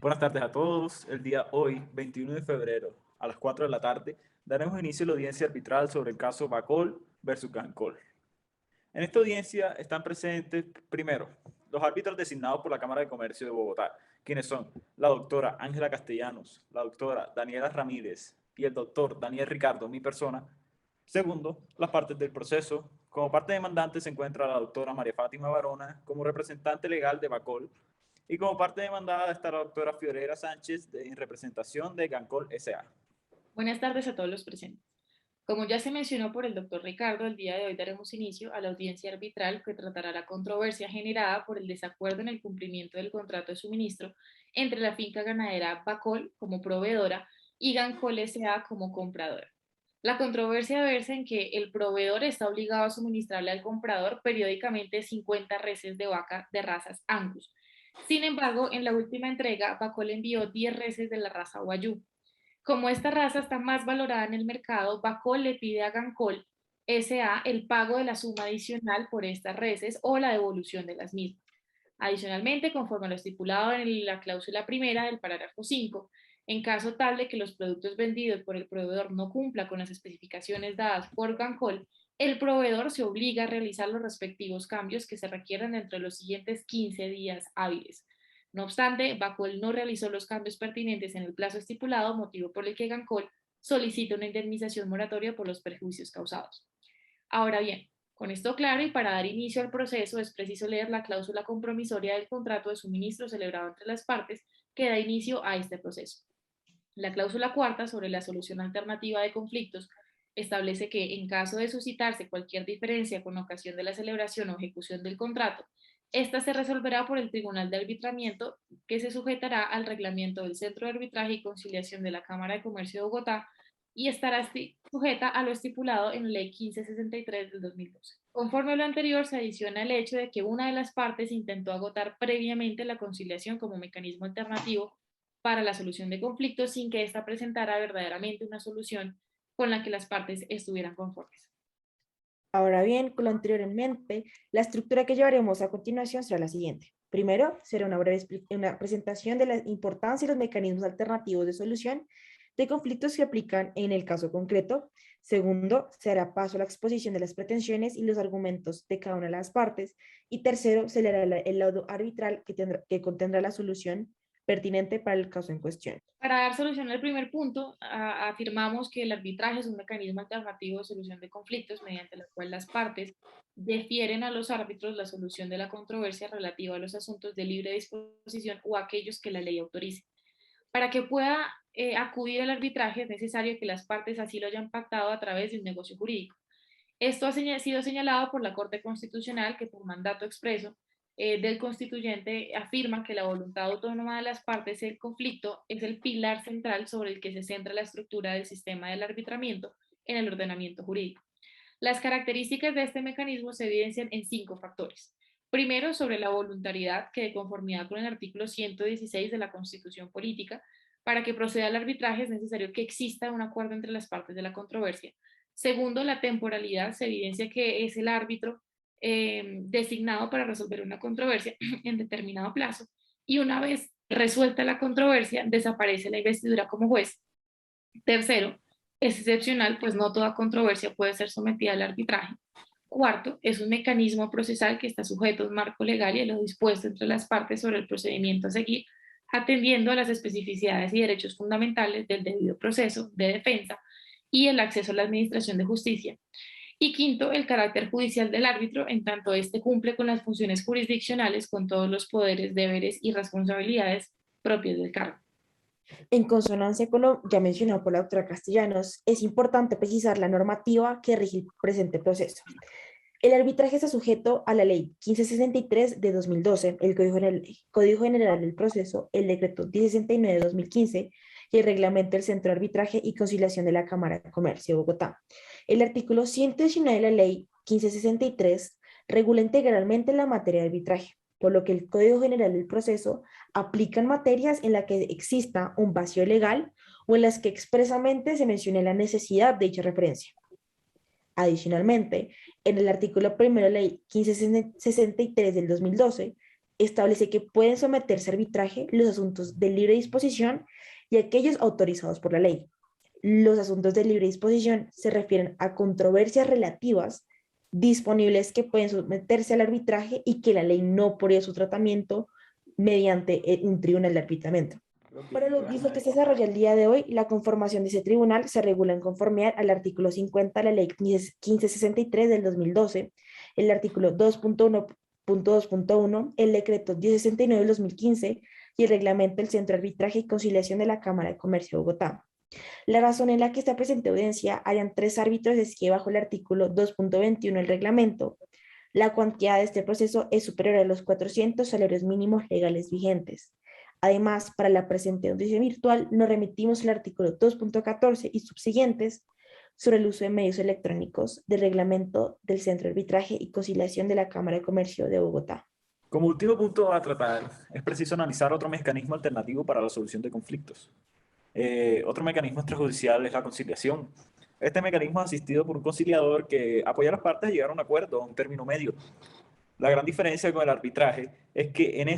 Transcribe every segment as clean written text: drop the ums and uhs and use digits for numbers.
Buenas tardes a todos. El día hoy, 21 de febrero, a las 4 de la tarde, daremos inicio a la audiencia arbitral sobre el caso Bacol versus Gancol. En esta audiencia están presentes, primero, los árbitros designados por la Cámara de Comercio de Bogotá, quienes son la doctora Ángela Castellanos, la doctora Daniela Ramírez y el doctor Daniel Ricardo, mi persona. Segundo, las partes del proceso. Como parte demandante se encuentra la doctora María Fátima Barona como representante legal de Bacol, y como parte demandada está la doctora Fiorella Sánchez en representación de Gancol S.A. Buenas tardes a todos los presentes. Como ya se mencionó por el doctor Ricardo, el día de hoy daremos inicio a la audiencia arbitral que tratará la controversia generada por el desacuerdo en el cumplimiento del contrato de suministro entre la finca ganadera Bacol como proveedora y Gancol S.A. como compradora. La controversia versa en que el proveedor está obligado a suministrarle al comprador periódicamente 50 reses de vaca de razas Angus. Sin embargo, en la última entrega, Bacol envió 10 reses de la raza Wagyu. Como esta raza está más valorada en el mercado, Bacol le pide a Gancol S.A. el pago de la suma adicional por estas reses o la devolución de las mismas. Adicionalmente, conforme a lo estipulado en la cláusula primera del parágrafo 5, en caso tal de que los productos vendidos por el proveedor no cumplan con las especificaciones dadas por Gancol, el proveedor se obliga a realizar los respectivos cambios que se requieran entre los siguientes 15 días hábiles. No obstante, Bacol no realizó los cambios pertinentes en el plazo estipulado, motivo por el que Gancol solicita una indemnización moratoria por los perjuicios causados. Ahora bien, con esto claro y para dar inicio al proceso es preciso leer la cláusula compromisoria del contrato de suministro celebrado entre las partes que da inicio a este proceso. La cláusula cuarta sobre la solución alternativa de conflictos establece que en caso de suscitarse cualquier diferencia con ocasión de la celebración o ejecución del contrato, esta se resolverá por el Tribunal de Arbitramiento, que se sujetará al reglamento del Centro de Arbitraje y Conciliación de la Cámara de Comercio de Bogotá y estará sujeta a lo estipulado en la Ley 1563 del 2012. Conforme a lo anterior, se adiciona el hecho de que una de las partes intentó agotar previamente la conciliación como mecanismo alternativo para la solución de conflictos sin que ésta presentara verdaderamente una solución con la que las partes estuvieran conformes. Ahora bien, con lo anterior en mente, la estructura que llevaremos a continuación será la siguiente. Primero, será una presentación de la importancia y los mecanismos alternativos de solución de conflictos que aplican en el caso concreto. Segundo, se hará paso a la exposición de las pretensiones y los argumentos de cada una de las partes. Y tercero, se leerá el laudo arbitral que contendrá la solución pertinente para el caso en cuestión. Para dar solución al primer punto, afirmamos que el arbitraje es un mecanismo alternativo de solución de conflictos mediante el cual las partes defieren a los árbitros la solución de la controversia relativa a los asuntos de libre disposición o aquellos que la ley autorice. Para que pueda acudir al arbitraje es necesario que las partes así lo hayan pactado a través de un negocio jurídico. Esto ha sido señalado por la Corte Constitucional, que por mandato expreso del constituyente afirma que la voluntad autónoma de las partes del conflicto es el pilar central sobre el que se centra la estructura del sistema del arbitramiento en el ordenamiento jurídico. Las características de este mecanismo se evidencian en 5 factores. Primero, sobre la voluntariedad, que de conformidad con el artículo 116 de la Constitución Política, para que proceda al arbitraje es necesario que exista un acuerdo entre las partes de la controversia. Segundo, la temporalidad, se evidencia que es el árbitro designado para resolver una controversia en determinado plazo y una vez resuelta la controversia desaparece la investidura como juez. Tercero, es excepcional, pues no toda controversia puede ser sometida al arbitraje. Cuarto, es un mecanismo procesal que está sujeto a un marco legal y a lo dispuesto entre las partes sobre el procedimiento a seguir, atendiendo a las especificidades y derechos fundamentales del debido proceso de defensa y el acceso a la administración de justicia. Y quinto, el carácter judicial del árbitro, en tanto éste cumple con las funciones jurisdiccionales con todos los poderes, deberes y responsabilidades propios del cargo. En consonancia con lo ya mencionado por la doctora Castellanos, es importante precisar la normativa que rige el presente proceso. El arbitraje está sujeto a la Ley 1563 de 2012, el Código General del Proceso, el Decreto 1069 de 2015 y el Reglamento del Centro de Arbitraje y Conciliación de la Cámara de Comercio de Bogotá. El artículo 119 de la Ley 1563 regula integralmente la materia de arbitraje, por lo que el Código General del Proceso aplica en materias en las que exista un vacío legal o en las que expresamente se mencione la necesidad de dicha referencia. Adicionalmente, en el artículo 1 de la Ley 1563 del 2012, establece que pueden someterse a arbitraje los asuntos de libre disposición y aquellos autorizados por la ley. Los asuntos de libre disposición se refieren a controversias relativas disponibles que pueden someterse al arbitraje y que la ley no pone su tratamiento mediante un tribunal de arbitramiento. Para los usos que se desarrolla el día de hoy, la conformación de ese tribunal se regula en conformidad al artículo 50 de la ley 1563 del 2012, el artículo 2.1.2.1, el decreto 1069 del 2015 y el reglamento del Centro de Arbitraje y Conciliación de la Cámara de Comercio de Bogotá. La razón en la que está presente audiencia hayan 3 árbitros es que bajo el artículo 2.21 del reglamento, la cuantía de este proceso es superior a los 400 salarios mínimos legales vigentes. Además, para la presente audiencia virtual, nos remitimos al artículo 2.14 y subsiguientes sobre el uso de medios electrónicos del reglamento del Centro de Arbitraje y Conciliación de la Cámara de Comercio de Bogotá. Como último punto a tratar, es preciso analizar otro mecanismo alternativo para la solución de conflictos. Otro mecanismo extrajudicial es la conciliación. Este mecanismo es asistido por un conciliador que apoya a las partes a llegar a un acuerdo, a un término medio. La gran diferencia con el arbitraje es que en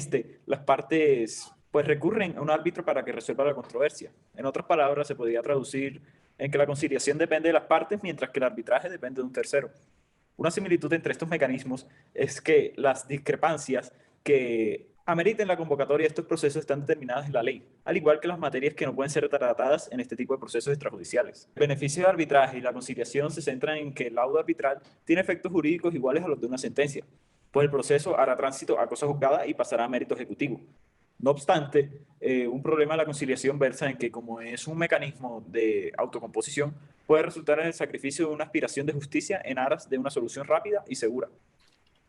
las partes pues recurren a un árbitro para que resuelva la controversia. En otras palabras, se podría traducir en que la conciliación depende de las partes, mientras que el arbitraje depende de un tercero. Una similitud entre estos mecanismos es que las discrepancias que ameriten la convocatoria de estos procesos están determinadas en la ley, al igual que las materias que no pueden ser tratadas en este tipo de procesos extrajudiciales. El beneficio de arbitraje y la conciliación se centran en que el laudo arbitral tiene efectos jurídicos iguales a los de una sentencia, pues el proceso hará tránsito a cosa juzgada y pasará a mérito ejecutivo. No obstante, un problema de la conciliación versa en que, como es un mecanismo de autocomposición, puede resultar en el sacrificio de una aspiración de justicia en aras de una solución rápida y segura.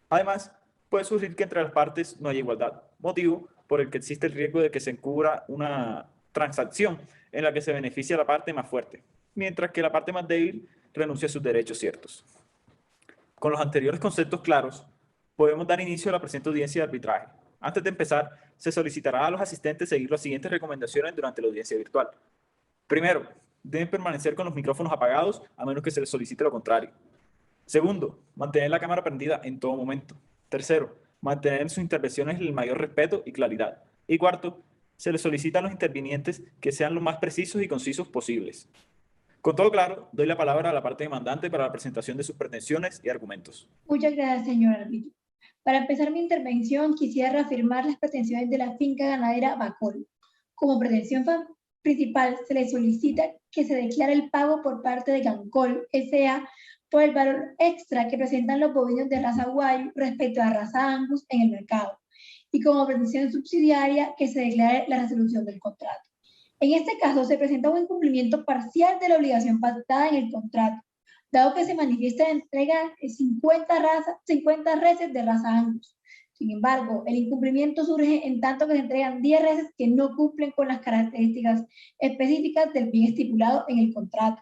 Además, puede surgir que entre las partes no haya igualdad, motivo por el que existe el riesgo de que se encubra una transacción en la que se beneficia la parte más fuerte, mientras que la parte más débil renuncia a sus derechos ciertos. Con los anteriores conceptos claros, podemos dar inicio a la presente audiencia de arbitraje. Antes de empezar, se solicitará a los asistentes seguir las siguientes recomendaciones durante la audiencia virtual. Primero, deben permanecer con los micrófonos apagados a menos que se les solicite lo contrario. Segundo, mantener la cámara prendida en todo momento. Tercero, mantener en sus intervenciones el mayor respeto y claridad. Y cuarto, se les solicita a los intervinientes que sean lo más precisos y concisos posibles. Con todo claro, doy la palabra a la parte demandante para la presentación de sus pretensiones y argumentos. Muchas gracias, señor árbitro. Para empezar mi intervención, quisiera reafirmar las pretensiones de la finca ganadera Bacol. Como pretensión principal, se le solicita que se declare el pago por parte de Gancol S.A. por el valor extra que presentan los bovinos de raza Guayu respecto a raza Angus en el mercado. Y como pretensión subsidiaria, que se declare la resolución del contrato. En este caso, se presenta un incumplimiento parcial de la obligación pactada en el contrato, dado que se manifiesta la entrega de 50 reses de raza Angus. Sin embargo, el incumplimiento surge en tanto que se entregan 10 reses que no cumplen con las características específicas del bien estipulado en el contrato.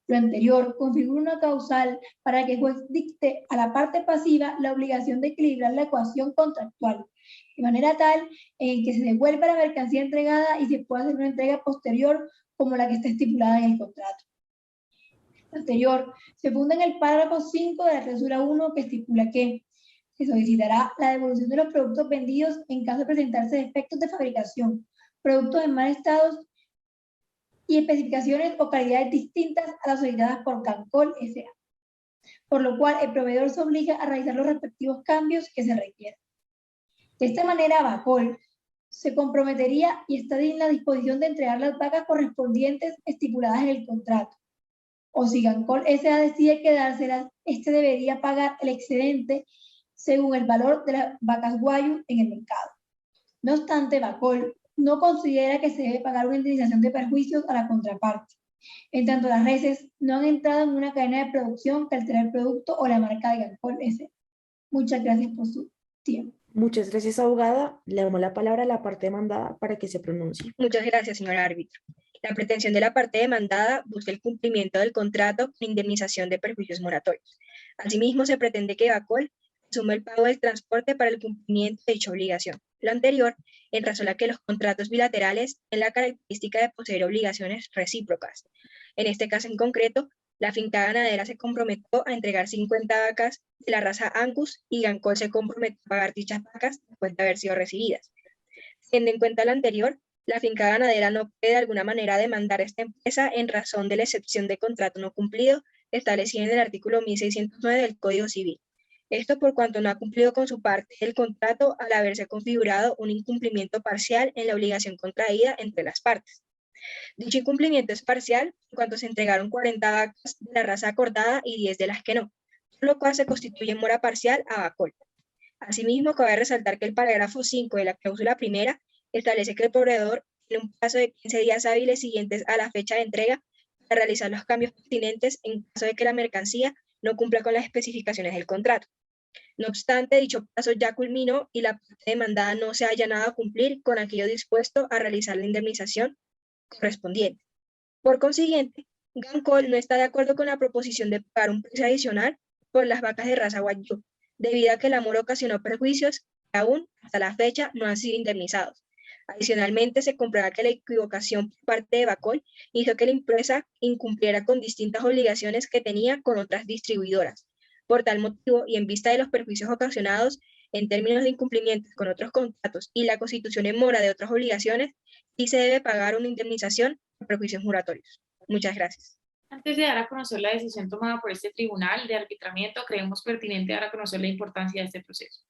Lo anterior configura una causal para que el juez dicte a la parte pasiva la obligación de equilibrar la ecuación contractual, de manera tal en que se devuelva la mercancía entregada y se pueda hacer una entrega posterior como la que está estipulada en el contrato. Lo anterior se funda en el párrafo 5 de la clausura 1 que estipula que se solicitará la devolución de los productos vendidos en caso de presentarse defectos de fabricación, productos en mal estado y especificaciones o calidades distintas a las solicitadas por Gancol S.A., por lo cual el proveedor se obliga a realizar los respectivos cambios que se requieran. De esta manera, Bacol se comprometería y está en la disposición de entregar las vacas correspondientes estipuladas en el contrato. O si Gancol S.A. decide quedárselas, este debería pagar el excedente según el valor de las vacas Guayu en el mercado. No obstante, Bacol no considera que se debe pagar una indemnización de perjuicios a la contraparte, en tanto las reses no han entrado en una cadena de producción que altera el producto o la marca de Gancol S.A. Muchas gracias por su tiempo. Muchas gracias, abogada. Le damos la palabra a la parte demandada para que se pronuncie. Muchas gracias, señor árbitro. La pretensión de la parte demandada busca el cumplimiento del contrato e indemnización de perjuicios moratorios. Asimismo, se pretende que Bacol asume el pago del transporte para el cumplimiento de dicha obligación. Lo anterior, en razón a que los contratos bilaterales tienen la característica de poseer obligaciones recíprocas. En este caso en concreto, La finca ganadera se comprometió a entregar 50 vacas de la raza Angus y Gancol se comprometió a pagar dichas vacas después de haber sido recibidas. Teniendo en cuenta lo anterior, la finca ganadera no puede de alguna manera demandar a esta empresa en razón de la excepción de contrato no cumplido establecida en el artículo 1609 del Código Civil. Esto por cuanto no ha cumplido con su parte del contrato al haberse configurado un incumplimiento parcial en la obligación contraída entre las partes. Dicho incumplimiento es parcial en cuanto se entregaron 40 vacas de la raza acordada y 10 de las que no, lo cual se constituye en mora parcial a Bacol. Asimismo, cabe resaltar que el parágrafo 5 de la cláusula primera establece que el proveedor tiene un plazo de 15 días hábiles siguientes a la fecha de entrega para realizar los cambios pertinentes en caso de que la mercancía no cumpla con las especificaciones del contrato. No obstante, dicho plazo ya culminó y la parte demandada no se ha allanado a cumplir con aquello dispuesto a realizar la indemnización correspondiente. Por consiguiente, Gancol no está de acuerdo con la proposición de pagar un precio adicional por las vacas de raza Wagyu, debido a que el amor ocasionó perjuicios que aún hasta la fecha no han sido indemnizados. Adicionalmente, se comprueba que la equivocación por parte de Bacol hizo que la empresa incumpliera con distintas obligaciones que tenía con otras distribuidoras. Por tal motivo, y en vista de los perjuicios ocasionados en términos de incumplimientos con otros contratos y la constitución en mora de otras obligaciones, sí se debe pagar una indemnización por perjuicios moratorios. Muchas gracias. Antes de dar a conocer la decisión tomada por este tribunal de arbitramiento, creemos pertinente dar a conocer la importancia de este proceso.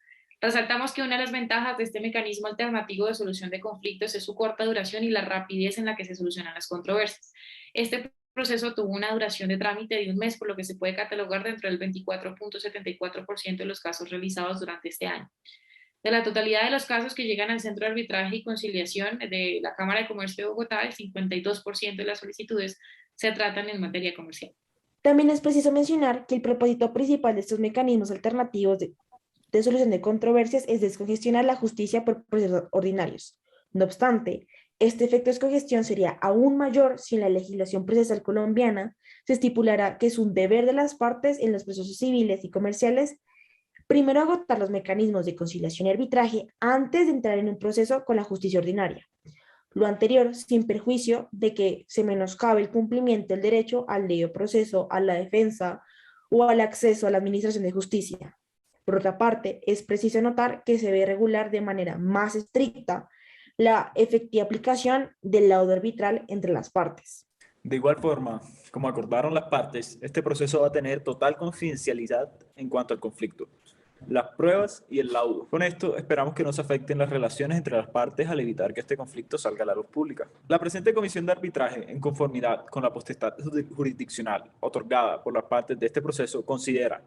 Resaltamos que una de las ventajas de este mecanismo alternativo de solución de conflictos es su corta duración y la rapidez en la que se solucionan las controversias. Este proceso tuvo una duración de trámite de un mes, por lo que se puede catalogar dentro del 24.74% de los casos realizados durante este año. De la totalidad de los casos que llegan al Centro de Arbitraje y Conciliación de la Cámara de Comercio de Bogotá, el 52% de las solicitudes se tratan en materia comercial. También es preciso mencionar que el propósito principal de estos mecanismos alternativos de solución de controversias es descongestionar la justicia por procesos ordinarios. No obstante, este efecto de descongestión sería aún mayor si en la legislación procesal colombiana se estipulara que es un deber de las partes en los procesos civiles y comerciales primero agotar los mecanismos de conciliación y arbitraje antes de entrar en un proceso con la justicia ordinaria. Lo anterior sin perjuicio de que se menoscabe el cumplimiento del derecho al debido proceso, a la defensa o al acceso a la administración de justicia. Por otra parte, es preciso notar que se debe regular de manera más estricta la efectiva aplicación del laudo arbitral entre las partes. De igual forma, como acordaron las partes, este proceso va a tener total confidencialidad en cuanto al conflicto, las pruebas y el laudo. Con esto esperamos que no se afecten las relaciones entre las partes al evitar que este conflicto salga a la luz pública. La presente comisión de arbitraje, en conformidad con la potestad jurisdiccional otorgada por las partes de este proceso, considera,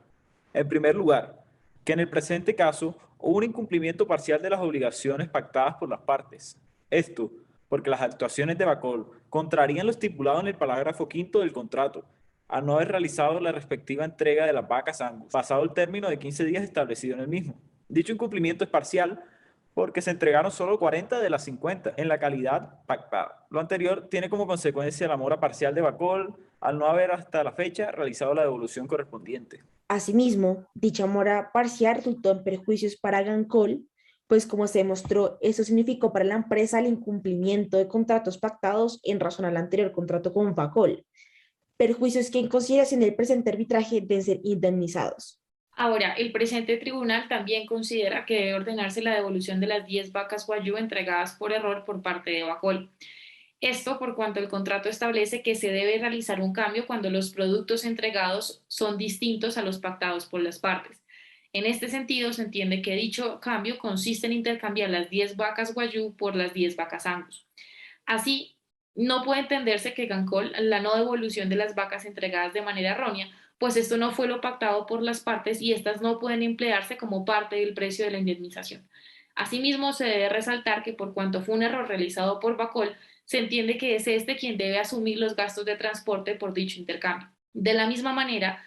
en primer lugar, que en el presente caso hubo un incumplimiento parcial de las obligaciones pactadas por las partes. Esto porque las actuaciones de Bacol contrarían lo estipulado en el parágrafo 5 del contrato, al no haber realizado la respectiva entrega de las vacas Angus, pasado el término de 15 días establecido en el mismo. Dicho incumplimiento es parcial porque se entregaron solo 40 de las 50 en la calidad pactada. Lo anterior tiene como consecuencia la mora parcial de Bacol al no haber hasta la fecha realizado la devolución correspondiente. Asimismo, dicha mora parcial resultó en perjuicios para Gancol, pues como se demostró, eso significó para la empresa el incumplimiento de contratos pactados en razón al anterior contrato con Bacol, perjuicios que en consideración del presente arbitraje deben ser indemnizados. Ahora, el presente tribunal también considera que debe ordenarse la devolución de las 10 vacas Wagyu entregadas por error por parte de Bacol. Esto por cuanto el contrato establece que se debe realizar un cambio cuando los productos entregados son distintos a los pactados por las partes. En este sentido, se entiende que dicho cambio consiste en intercambiar las 10 vacas Wagyu por las 10 vacas Angus. Así, no puede entenderse que Gancol la no devolución de las vacas entregadas de manera errónea, pues esto no fue lo pactado por las partes y estas no pueden emplearse como parte del precio de la indemnización. Asimismo, se debe resaltar que por cuanto fue un error realizado por Bacol, se entiende que es este quien debe asumir los gastos de transporte por dicho intercambio. De la misma manera,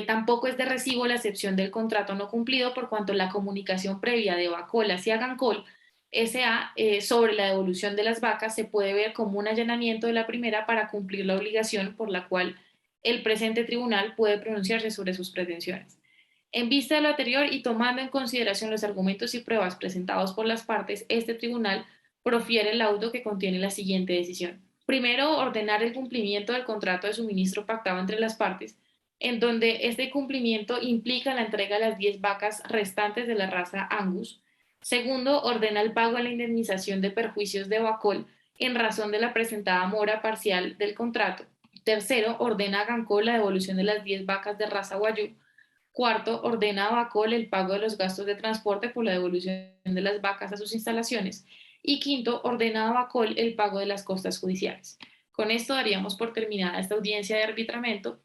tampoco es de recibo la excepción del contrato no cumplido por cuanto la comunicación previa de Bacol hacia Gancol S.A. Sobre la devolución de las vacas se puede ver como un allanamiento de la primera para cumplir la obligación por la cual el presente tribunal puede pronunciarse sobre sus pretensiones. En vista de lo anterior y tomando en consideración los argumentos y pruebas presentados por las partes, este tribunal profiere el laudo que contiene la siguiente decisión. Primero, ordenar el cumplimiento del contrato de suministro pactado entre las partes, en donde este cumplimiento implica la entrega de las 10 vacas restantes de la raza Angus. Segundo, ordena el pago de la indemnización de perjuicios de Bacol en razón de la presentada mora parcial del contrato. Tercero, ordena a Gancol la devolución de las 10 vacas de raza Guayú. Cuarto, ordena a Bacol el pago de los gastos de transporte por la devolución de las vacas a sus instalaciones. Y quinto, ordena a Bacol el pago de las costas judiciales. Con esto daríamos por terminada esta audiencia de arbitramiento